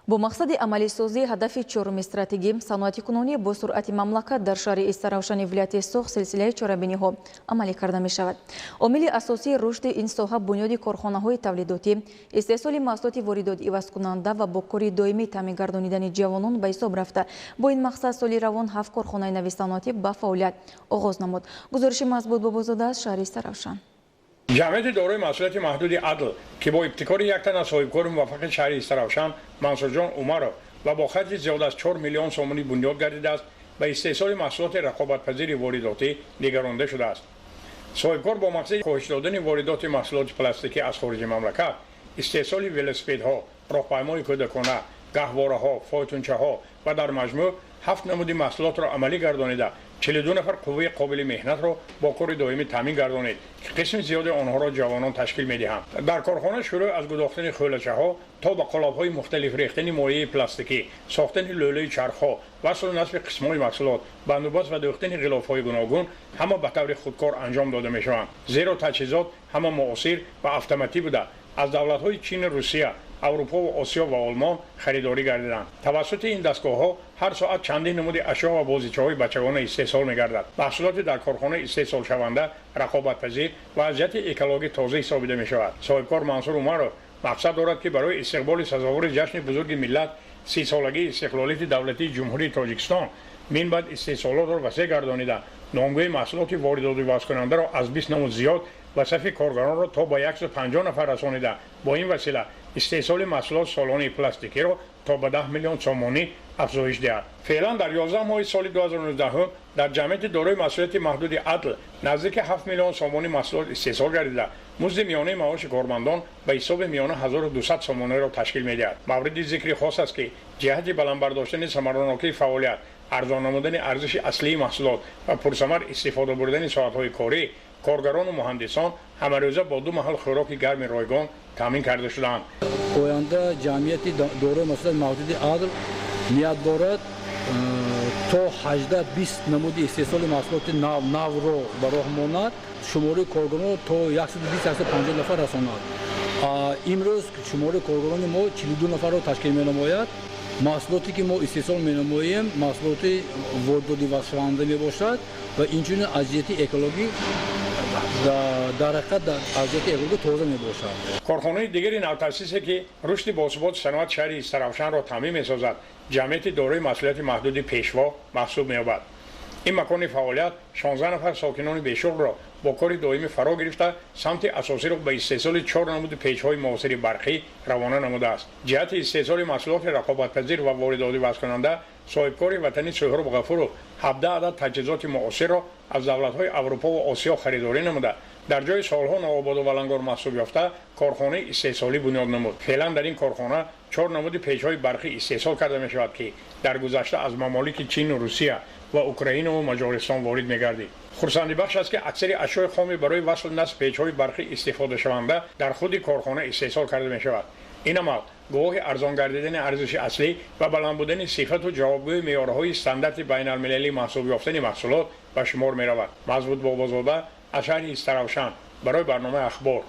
با مقصد عملی سازی هدف چهارم استراتژی صنعتی کنونی با سرعت مملکت در شهر استراوشان ولایت سوخ سلسله چهاربینی ها عملی کرده می شود. عامل اساسی رشد این ساحه بنیاد کارخانه های تولیداتی، استحصال محصولات واردات عوض کننده و با کار دائمی تامین گردانیدن جوانان به حساب رفته. با این مقصد سال روان 7 کارخانه نوی صنعتی به فعالیت آغاز نمود. گزارش مضبوط بابازاده از شهر استراوشان. جمعیت دارای محصولات محدود عدل که با ابتکار یک تن از صاحبکار موفق شهر استراوشان منصور جان عمرو و با خرج زیاد از 4 میلیون سومانی بنیاد گردیده است به استحصال محصولات رقابت‌پذیر وارداتی نگرانده شده است. صاحبکار با مقصد کاهش دادن واردات محصولات پلاستیکی از خارج مملکت، استحصال ولوسپدها، راهپیمای کودکانه، گهواره‌ها، فایتونچه‌ها و در مجموع 7 نمود محصولات را عملی گردانیده 42 نفر قوه قابل مهنت را با کار دائمی تامین گردانید که قسم زیاد آنها را جوانان تشکیل می‌دهند. در کارخانه شروع از گداختن خولچه‌ها تا به قالب‌های مختلف ریختن مایع پلاستیکی، ساختن لوله چرخ‌ها، وصل نصب قسم‌های محصولات، بندوبست و دوختن غلاف‌های گوناگون همه به طور خودکار انجام داده می‌شوند. زیرا تجهیزات همه معاصر و اتوماتیک بوده از دولت‌های چین، روسیه، اروپا و آسیا و آلمان خریداری گردیدند. توسط این دستگاه‌ها هر ساعت چندین نمود اشیا و بازیچه‌های بچگانه استحصال می‌گردد. محصولات در کارخانه استحصال شونده رقابت‌پذیر و از جهت اکولوژی تازه حسابیده می‌شود. صاحبکار منصور عمرو مقصد دارد که برای استقبال سزاوار جشن بزرگ ملت 30 سالگی استقلالیت دولتی جمهوری تاجیکستان من بعد استحصالات را وسیع گردانیده نامگوی محصولات واردات و کننده را از 20 نمود زیاد و صف کارگران را تا به 150 نفر رسانیده. با این وسیله استحصال محصولات سالانه پلاستیکی را تا به 10 میلیون سومانی افزایش دهد. فعلا در 11 ماه سال 2019 در جمعیت دارای محصولات محدود عدل نزدیک 7 میلیون سومانی محصولات استحصال گردیده. مزد میانه معاش کارمندان به حساب میانه 1200 سومانی را تشکیل می‌دهد. مورد ذکر خاص است که جهت بلند برداشتن ثمراناکی فعالیت، ارزان نمودن ارزش اصلی محصولات و پرثمر استفاده بردن ساعت‌های کاری، کارگران و مهندسان همه روزه با 2 محل خوراک گرم رایگان تامین کرده شدند. آینده جمعیت دارای محصولات محدود عدل نیت دارد تا 18-20 نمود استحصال محصولات نو را به راه ماند، شماره کارگران تا 120-150 نفر رساند. امروز شماره کارگران ما 42 نفر را تشکیل می‌نماید. محصولاتی که ما استحصال می‌نماییم محصولات وارداتی و شونده میباشد و اینچنین از جهت اکولوژی در حقیقت از جهت اکولوژی تازه میباشد. کارخانه دیگری نوتأسیسی که رشد باثبات صنعت شهر استراوشان را تامین می‌سازد جمعیت دارای محصولات محدود پیشوا محسوب می‌یابد. این مکان فعالیت 16 نفر ساکنان بیشغل را با کار دائمی فرا گرفته سمت اساسی را به استحصال 4 نمود پیچ‌های معاصر برقی روانه نموده است. جهت استحصال محصولات رقابت‌پذیر و واردات وصل کننده صاحبکار وطنی سهراب غفور 17 عدد تجهیزات معاصر را از دولت‌های اروپا و آسیا خریداری نموده در جای سالها نوآباد و ولنگار محسوب یافته کارخانه استحصالی بنیاد نمود. فعلا در این کارخانه 4 نمود پیچ‌های برقی استحصال کرده می‌شود که در گذشته از ممالک چین و روسیه و اوکراین و مجارستان وارد می‌گردید. خرسندی بخش است که اکثر اشیاء خام برای وصل نصب پیچ‌های برقی استفاده شونده در خود کارخانه استحصال کرده می‌شود. این عمل گواه ارزان گردیدن ارزش اصلی و بلند بودن صفت و جوابگوی معیارهای استاندارد بین‌المللی محسوب یافتن محصولات به شمار می‌رود. مضبوط بابازاده از شهر استراوشان برای برنامه اخبار.